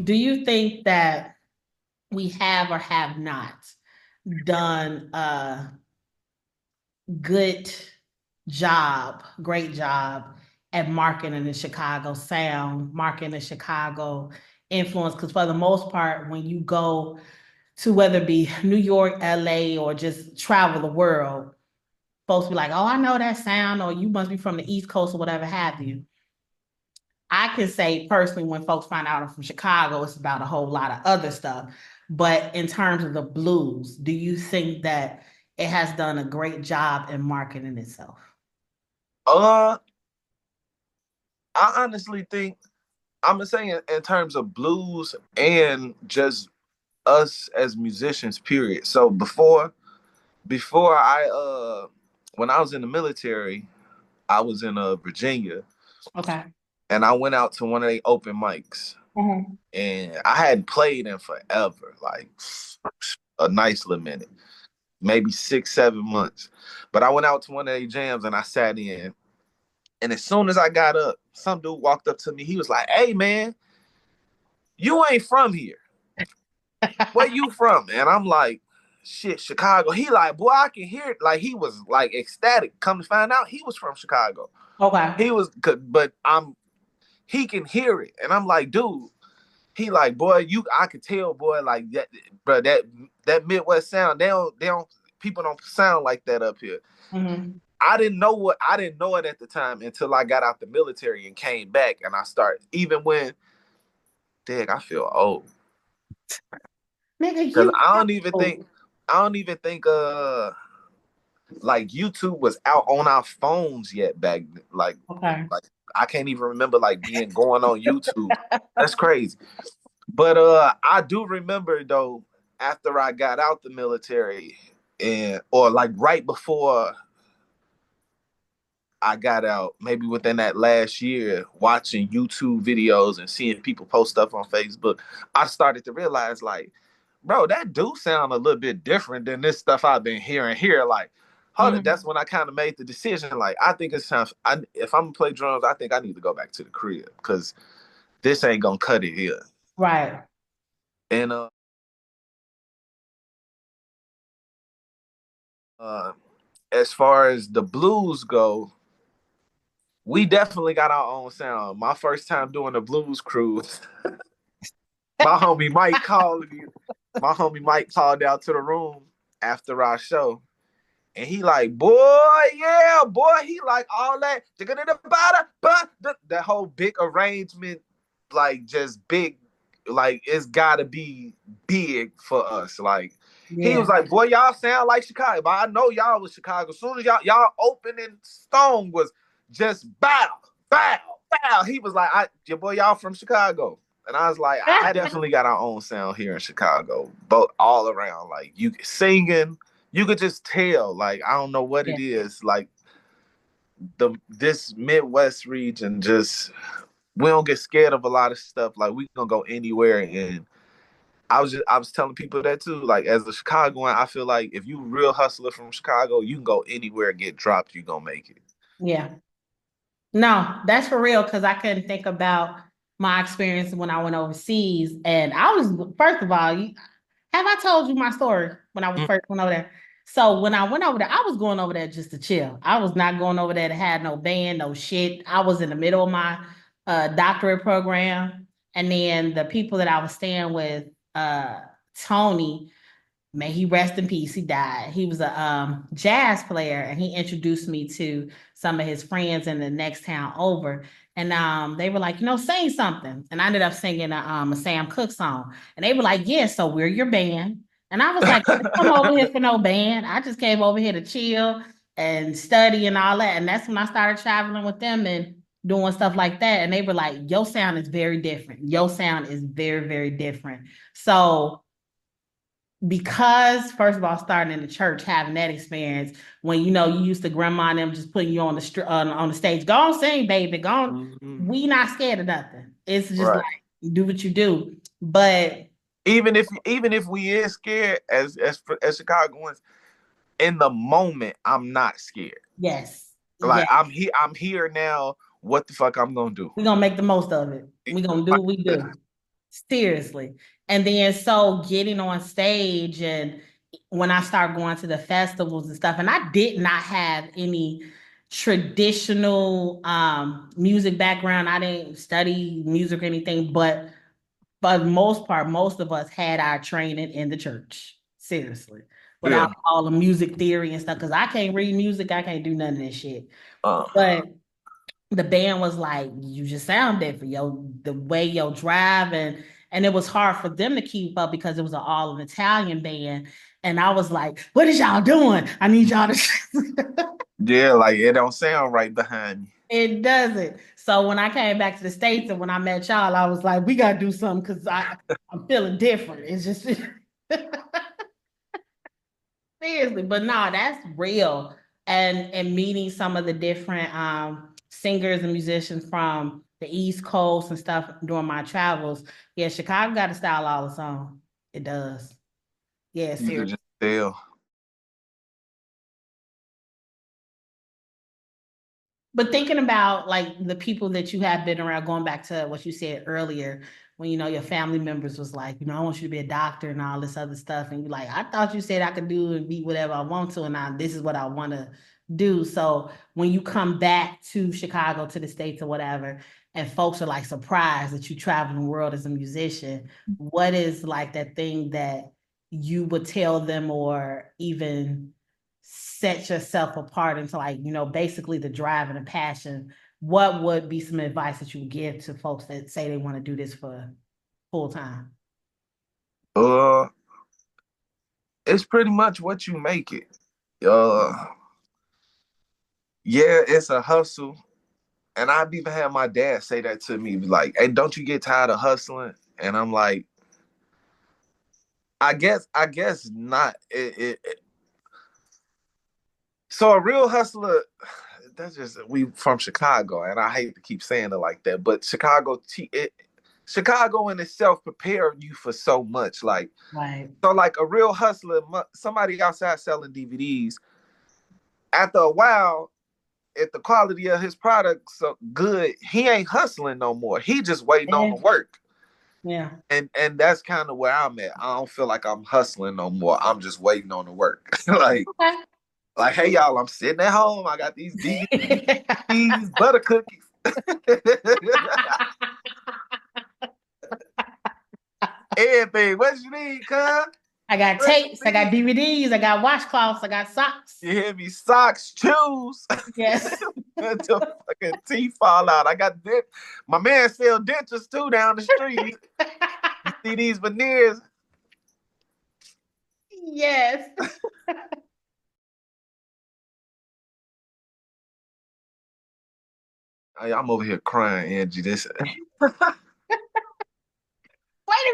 Do you think that we have or have not done a good job, great job at marketing the Chicago sound, marketing the Chicago influence? Because for the most part, when you go to whether it be New York, LA, or just travel the world, folks be like, oh, I know that sound, or you must be from the East Coast or whatever have you. I can say personally, when folks find out I'm from Chicago, it's about a whole lot of other stuff. But in terms of the blues, do you think that it has done a great job in marketing itself? I honestly think I'm saying in terms of blues and just us as musicians, period. So before I when I was in the military, I was in Virginia. Okay. And I went out to one of the open mics. Mm-hmm. And I hadn't played in forever, like a nice little minute, maybe 6, 7 months. But I went out to one of their jams and I sat in. And as soon as I got up, some dude walked up to me. He was like, "Hey man, you ain't from here. Where you from?" And I'm like, "Shit, Chicago." He like, "Boy, I can hear it." Like he was like ecstatic. Come to find out, he was from Chicago. Okay. He was, but he can hear it, and I'm like, "Dude." He like, "Boy, I could tell, boy, like that, bro. That Midwest sound, they don't. People don't sound like that up here." Mm-hmm. I didn't know it at the time until I got out the military and came back, and I started. Even when, dang, I feel old Nigga, because you I don't even think like YouTube was out on our phones yet back then. okay. Like I can't even remember like being going on YouTube. That's crazy. But I do remember though, after I got out the military and or like right before I got out, maybe within that last year, watching YouTube videos and seeing people post stuff on Facebook, I started to realize like, bro, that do sound a little bit different than this stuff I've been hearing here. Like, hold it. Mm-hmm. That's when I kind of made the decision. Like, I think it's time. If I'm gonna play drums, I think I need to go back to the crib because this ain't gonna cut it here. Right. And as far as the blues go, we definitely got our own sound. My first time doing a blues cruise, my homie Mike called me. My homie Mike called out to the room after our show. And he like, boy, yeah, boy. He like all that, that whole big arrangement, like just big, like it's gotta be big for us. Like he was Yeah. like, boy, y'all sound like Chicago. But I know y'all was Chicago. As soon as y'all opening song was just bow, bow, bow. He was like, your boy, y'all from Chicago. And I was like, I definitely got our own sound here in Chicago, both all around. Like you singing, you could just tell. Like I don't know what Yeah. it is. Like this Midwest region, just we don't get scared of a lot of stuff. Like we gonna go anywhere. And I was telling people that too. Like as a Chicagoan, I feel like if you real hustler from Chicago, you can go anywhere, get dropped, you gonna make it. Yeah. No, that's for real because I couldn't think about my experience when I went overseas. And I was, first of all, have I told you my story when I was first went over there? So when I went over there, I was going over there just to chill. I was not going over there to have no band, no shit. I was in the middle of my doctorate program. And then the people that I was staying with, Tony, may he rest in peace. He died. He was a jazz player, and he introduced me to some of his friends in the next town over. And they were like, sing something. And I ended up singing a Sam Cooke song. And they were like, yeah, so we're your band. And I was like, I didn't come over here for no band. I just came over here to chill and study and all that. And that's when I started traveling with them and doing stuff like that. And they were like, your sound is very different. Your sound is very, very different. So because first of all, starting in the church, having that experience when you used to grandma and them just putting you on the stage, go on, sing, baby, go on. Mm-hmm. We not scared of nothing. It's just Right. like do what you do. But Even if we is scared as Chicagoans, in the moment, I'm not scared. yes, Like yes, I'm here now. What the fuck I'm gonna do? we're gonna make the most of it. We're gonna do what we do. Seriously. And then so getting on stage and when I started going to the festivals and stuff, and I did not have any traditional music background. I didn't study music or anything, but for the most part, most of us had our training in the church. Seriously. Without Yeah. all the music theory and stuff, because I can't read music, I can't do none of this shit. Uh, But the band was like, you just sound different, the way you drive and it was hard for them to keep up because it was an all an Italian band. And I was like, what is y'all doing? I need y'all to yeah, like it don't sound right behind me. it doesn't. So when I came back to the States and when I met y'all, I was like, we gotta do something because I'm feeling different. It's just seriously, but nah, that's real. And meeting some of the different singers and musicians from the East Coast and stuff during my travels. Yeah, Chicago got a style all its own. It does. Yeah, You could seriously. just tell. But thinking about like the people that you have been around, going back to what you said earlier, when your family members was like, I want you to be a doctor and all this other stuff, and you're like, I thought you said I could do and be whatever I want to, and now this is what I want to do. So when you come back to Chicago, to the States or whatever, and folks are like surprised that you travel the world as a musician, what is like that thing that you would tell them or even set yourself apart into like, basically the drive and the passion, what would be some advice that you would give to folks that say they want to do this for full time? Uh, it's pretty much what you make it. Uh, yeah, it's a hustle, and I've even had my dad say that to me, like, "Hey, don't you get tired of hustling?" And I'm like, I guess not. So a real hustler, that's just we from Chicago, and I hate to keep saying it like that, but Chicago in itself prepare you for so much. Like Right. so, like a real hustler, somebody outside selling DVDs. After a while, if the quality of his products so good, he ain't hustling no more. He just waiting on Yeah. the work. Yeah. And that's kind of where I'm at. I don't feel like I'm hustling no more. I'm just waiting on the work. like Okay. like hey y'all, I'm sitting at home. I got these DVDs, butter cookies. Everything. What you need, cuz? I got What tapes, you I got need? DVDs, I got washcloths, I got socks. You hear me? Socks, shoes. Yes. Until fucking teeth fall out. I got my man sell dentures too down the street. You see these veneers? Yes. I'm over here crying, Angie. This Wait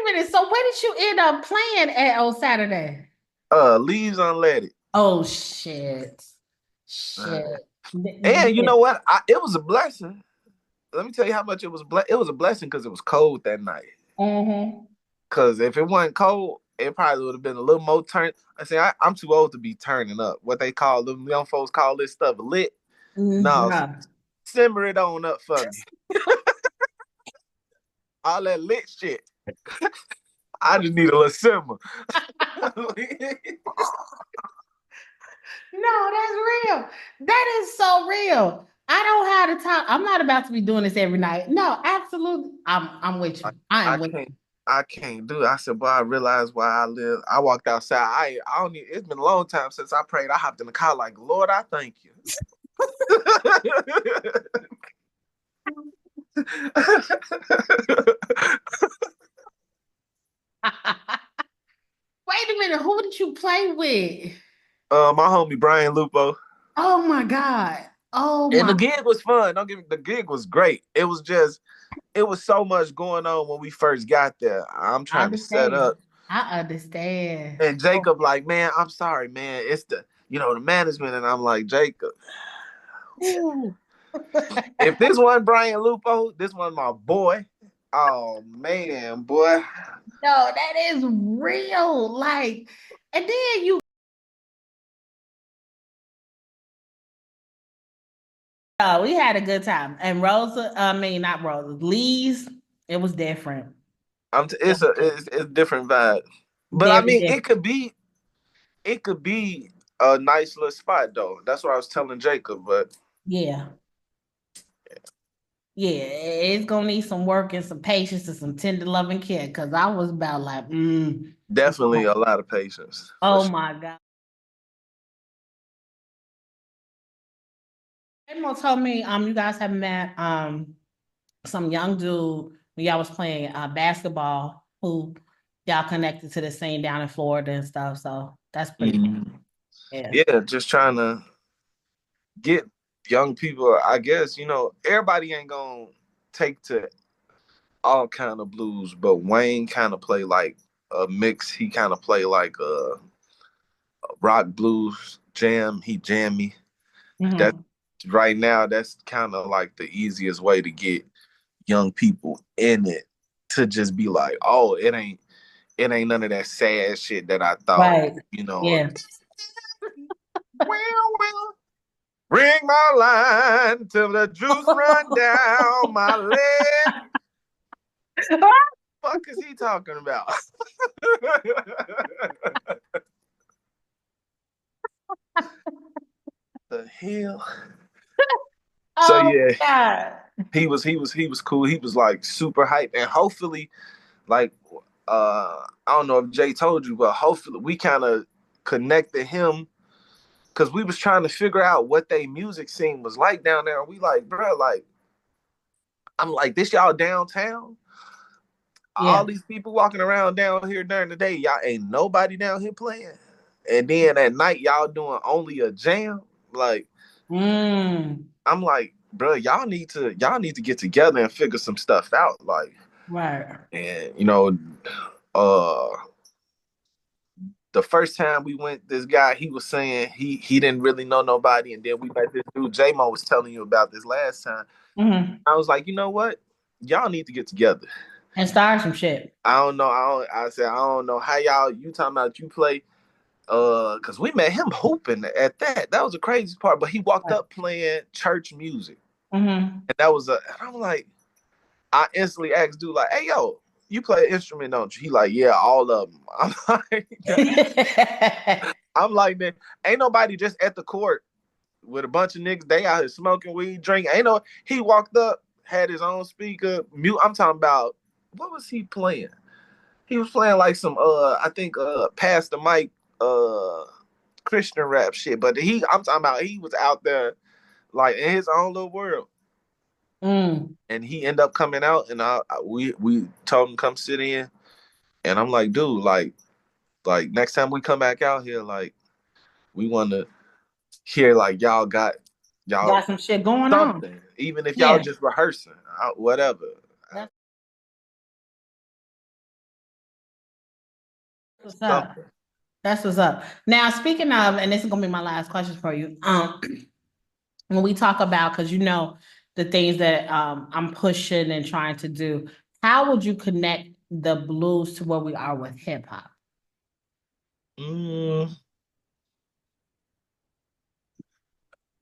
a minute. So where did you end up playing at on Saturday? leaves unleaded. Oh shit. Uh, Shit. and you Yeah. know what? It was a blessing. Let me tell you how much it was. It was a blessing because it was cold that night. Mm-hmm. Because if it wasn't cold, it probably would have been a little more turn. I say I'm too old to be turning up. What they call them young folks call this stuff lit. No, No. simmer it on up for me. All that lit shit. I just need a little simmer. No, that's real. That is so real. I don't have the time. I'm not about to be doing this every night. No, absolutely. I'm with I, you. I I am with can't. you. I can't do it. I said, boy, I realized why I live. I walked outside. I don't need, it's been a long time since I prayed. I hopped in the car like, Lord, I thank you. Wait a minute. Who did you play with? My homie Brian Lupo. Oh my God. Oh And my. the gig was fun. Don't get me, the gig was great. It was so much going on when we first got there. I'm I trying to set understand. up. I understand. And Jacob like, man, I'm sorry, man. It's the management. And I'm like, Jacob, ooh. If this wasn't Brian Lupo, this one my boy. Oh man, boy. No, that is real. Like, and then we had a good time. And Rosa, I mean, not Rosa, Lee's, it was different. It's different vibe. But I Very mean, different. it could be a nice little spot though. That's what I was telling Jacob. But Yeah. Yeah, it's gonna need some work and some patience and some tender loving care. Cause I was about like, definitely a lot of patience for oh sure. my God. Amo told me, you guys have met some young dude when y'all was playing basketball who y'all connected to the scene down in Florida and stuff. So that's pretty cool. Mhm. Yeah. Yeah, just trying to get young people. I guess everybody ain't gonna take to all kind of blues, but Wayne kind of play like a mix. He kind of play like a rock blues jam. He jammy. That Hmm. right now, that's kind of like the easiest way to get young people in it to just be like, oh, it ain't none of that sad shit that I thought. Right. You know, Yeah. well, bring my line till the juice run down my leg. Fuck is he talking about? The hell. So Oh yeah, God. he was cool. He was like super hype, and hopefully, like, I don't know if Jay told you, but hopefully we kind of connected him because we was trying to figure out what they music scene was like down there. And we like, bro, like, I'm like, this y'all downtown? All Yeah. these people walking around down here during the day, y'all ain't nobody down here playing. And then at night, y'all doing only a jam. Like, Mm. I'm like, bro, y'all need to get together and figure some stuff out. Like, Right. and uh, the first time we went, this guy he was saying he didn't really know nobody, and then we met this dude. J-Mo was telling you about this last time. Hmm. I was like, you know what? Y'all need to get together. And start some shit. I don't know. I said I don't know how y'all. You talking about you play? Because we met him hooping at that. That was the crazy part. But he walked Right. up playing church music, Hmm. and that was and I'm like, I instantly asked dude like, hey yo, you play an instrument, don't you? He like, yeah, all of them. I'm like, man, ain't nobody just at the court with a bunch of niggas. They out here smoking weed, drinking. Ain't no. He walked up, had his own speaker, mute. I'm talking about what was he playing? He was playing like some I think Pastor Mike Christian rap shit. But I'm talking about he was out there like in his own little world. Mm. And he ended up coming out, and we told him come sit in, and I'm like, dude, like next time we come back out here, like we want to hear like y'all Got some shit going on. something, even if y'all Yeah. just rehearsing, whatever. That's what's up. Something. That's what's up. Now, speaking of, and this is gonna be my last question for you. When we talk about, because the things that I'm pushing and trying to do, how would you connect the blues to where we are with hip hop? Mm,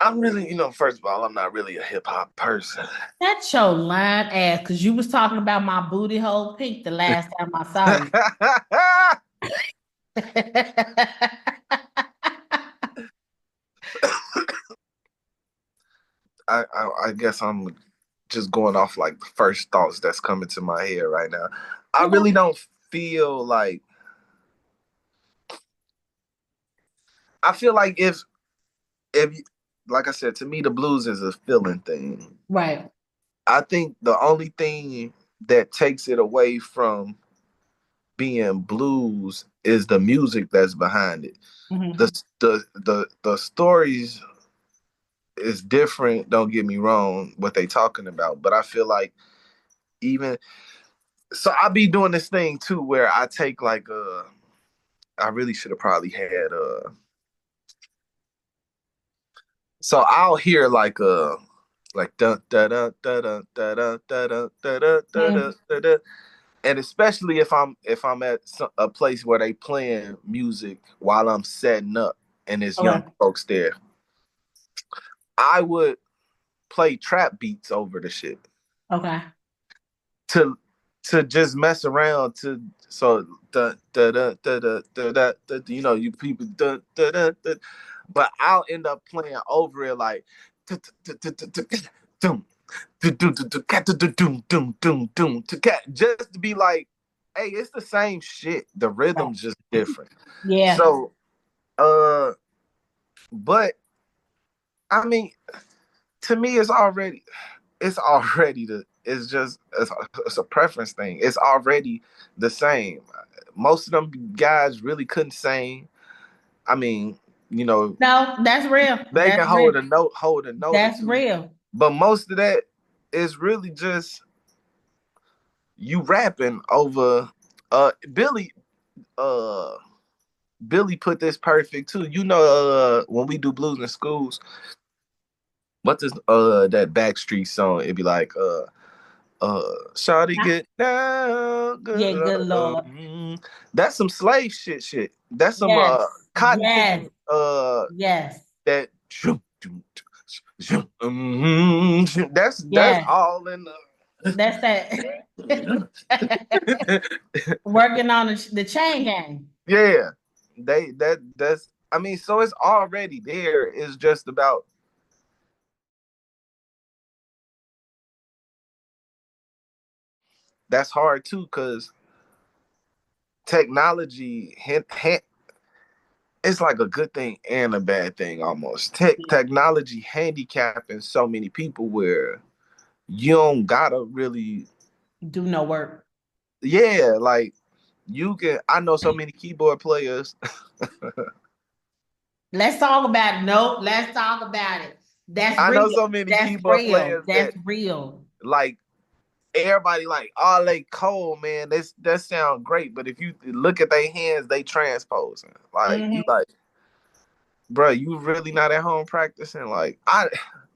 I'm really, first of all, I'm not really a hip hop person. That's your line ass, because you was talking about my booty hole pink the last time I saw you. I guess I'm just going off like the first thoughts that's coming to my head right now. I Okay. really don't feel like I feel like if like I said, to me the blues is a feeling thing. Right. I think the only thing that takes it away from being blues is the music that's behind it. Hmm. The stories is different, don't get me wrong, what they talking about, but I feel like even So I be doing this thing too where I take like I really should have probably had so I'll hear like da da da da da da da da da da da Mhm. da da, and especially if I'm at a place where they playing music while I'm setting up and there's young Okay. folks there, I would play trap beats over the shit Okay. to just mess around to so da da da da da da da, da you know you people da da da da, but I'll end up playing over it like just to be like, hey, it's the same shit. The Right. rhythm's just different. Yeah. So, uh, but I mean, to me, it's just it's a preference thing. It's already the same. Most of them guys really couldn't sing. I mean, you know, No, that's real. they That's can real. hold a note or That's two, real. but most of that is really just you rapping over. Billy, uh, Billy put this perfect too. You know, when we do blues in schools, what does that Backstreet song? It'd be like Shawty get down, Yeah, good. good Lord. That's some slave shit. That's some Yes. cotton Yes. picking Yes. that that's Yes. all in That's the that. Working on the chain gang. yeah. That's I mean, so it's already there. It's just about that's hard too, because technology it's like a good thing and a bad thing almost. Technology handicapping so many people where you don't gotta really, Do no work. yeah, like you can. I know so many keyboard players. Let's talk about it. No, let's talk about it. That's I know real. so many That's keyboard real. players That's that real. like everybody like, oh, they cold, man. This that sound great, but if you look at their hands, they transposing. Like you Hmm. like, bro, you really not at home practicing. Like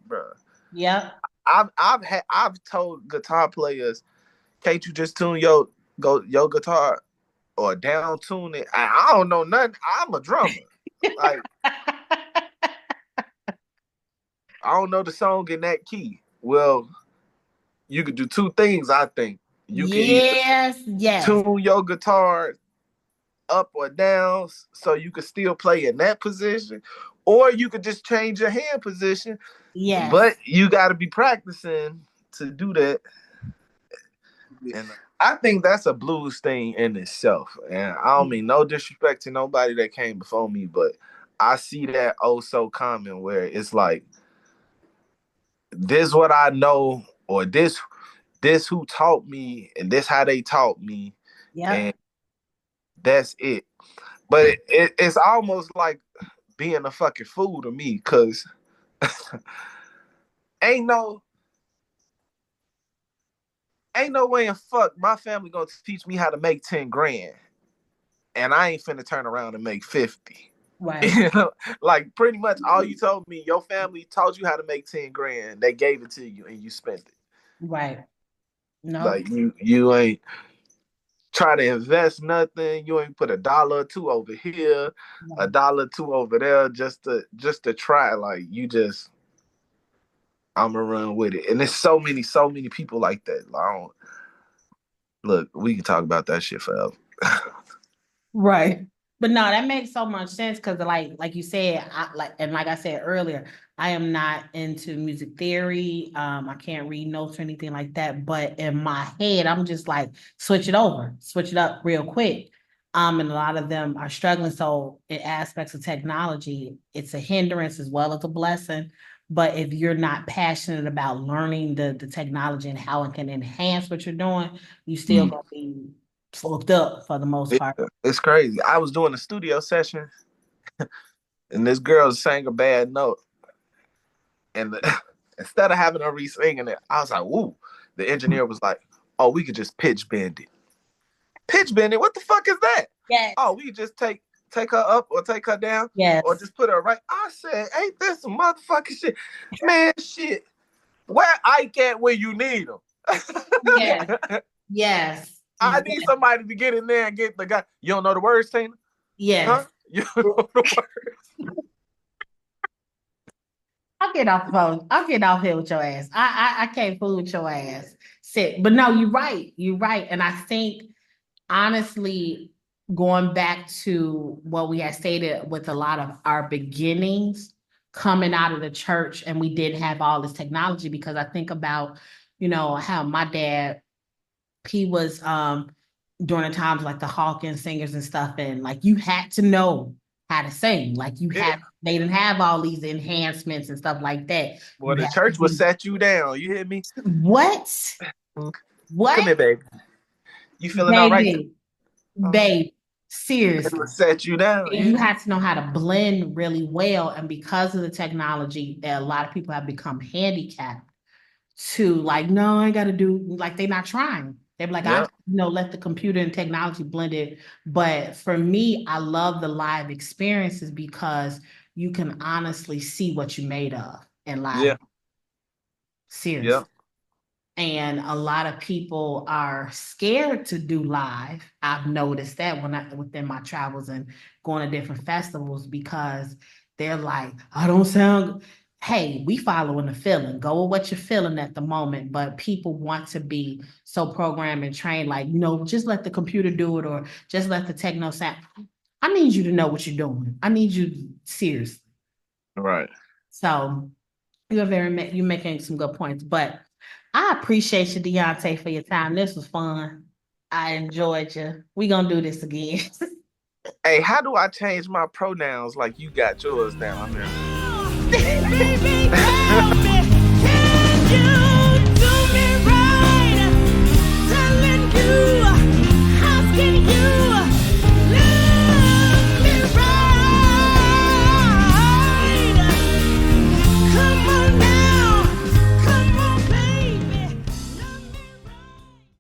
bro, Yep. I've told guitar players, can't you just tune your guitar or down tune it? I don't know nothing. I'm a drummer. Like I don't know the song in that key. Well, you could do two things. I think you can either Yes. Yes. tune your guitar up or down so you could still play in that position, or you could just change your hand position. But Yes. you got to be practicing to do that. And I think that's a blues thing in itself. And I don't mean no disrespect to nobody that came before me, but I see that oh so common where it's like this what I know or this who taught me and this how they taught me and Yep. that's it. But it's almost like being a fucking fool to me because ain't no ain't no way in fuck my family gonna teach me how to make 10 grand and I ain't finna turn around and make 50. Right. You know, like pretty much all you told me, your family taught you how to make 10 grand. They gave it to you and you spent it. Right. No. Like you ain't try to invest nothing. You ain't put a dollar or two over here, a No. dollar or two over there just to try. Like you just I'm gonna run with it. And there's so many people like that. Like, I don't, look, we can talk about that shit forever. Right. But no, that makes so much sense because like you said, like I said earlier, I am not into music theory. I can't read notes or anything like that. But in my head, I'm just like, switch it over, switch it up real quick. And a lot of them are struggling. So in aspects of technology, it's a hindrance as well as a blessing. But if you're not passionate about learning the technology and how it can enhance what you're doing, you still Mm. gonna be fucked up for the most It, part. it's crazy. I was doing a studio session and this girl sang a bad note. And instead of having her re-singing it, I was like, "Woo!" The engineer was like, "Oh, we could just pitch bend it." pitch bending. What the fuck is that? Yes. Oh, we just take her up or take her down, Yes. or just put her right. I said, ain't this some motherfucking shit, man? Shit, where Ike at when you need him? Yes. Yes. I need somebody to get in there and get the guy. You don't know the words, Tina? Yes. Huh? You don't know the words. I'll get off the phone. I'll get off here with your ass. I can't fool with your ass. Sit. But no, you're right. You're right. And I think honestly, going back to what we had stated with a lot of our beginnings coming out of the church, and we did have all this technology, because I think about, how my dad, he was during the times like the Hawkins singers and stuff, and like you had to know how to sing. Like they didn't have all these enhancements and stuff like that. Well, the church will set you down. You hear me? What? What? Come here, baby. You feeling all right? Babe, seriously. It will set you down. And you have to know how to blend really well. And because of the technology, a lot of people have become handicapped to like, no, I got to do, like, they're not trying. They're like, let the computer and technology blend it. But for me, I love the live experiences because you can honestly see what you made of in live. Yeah. Seriously. Yeah. And a lot of people are scared to do live. I've noticed that within my travels and going to different festivals, because they're like, I don't sound. Hey, we following the feeling. Go with what you're feeling at the moment. But people want to be so programmed and trained, like, just let the computer do it, or just let the techno sound. I need you to know what you're doing. I need you seriously. Right. So you're making some good points, but I appreciate you, Dionte, for your time. This was fun. I enjoyed you. We're going to do this again. Hey, how do I change my pronouns like you got yours down there?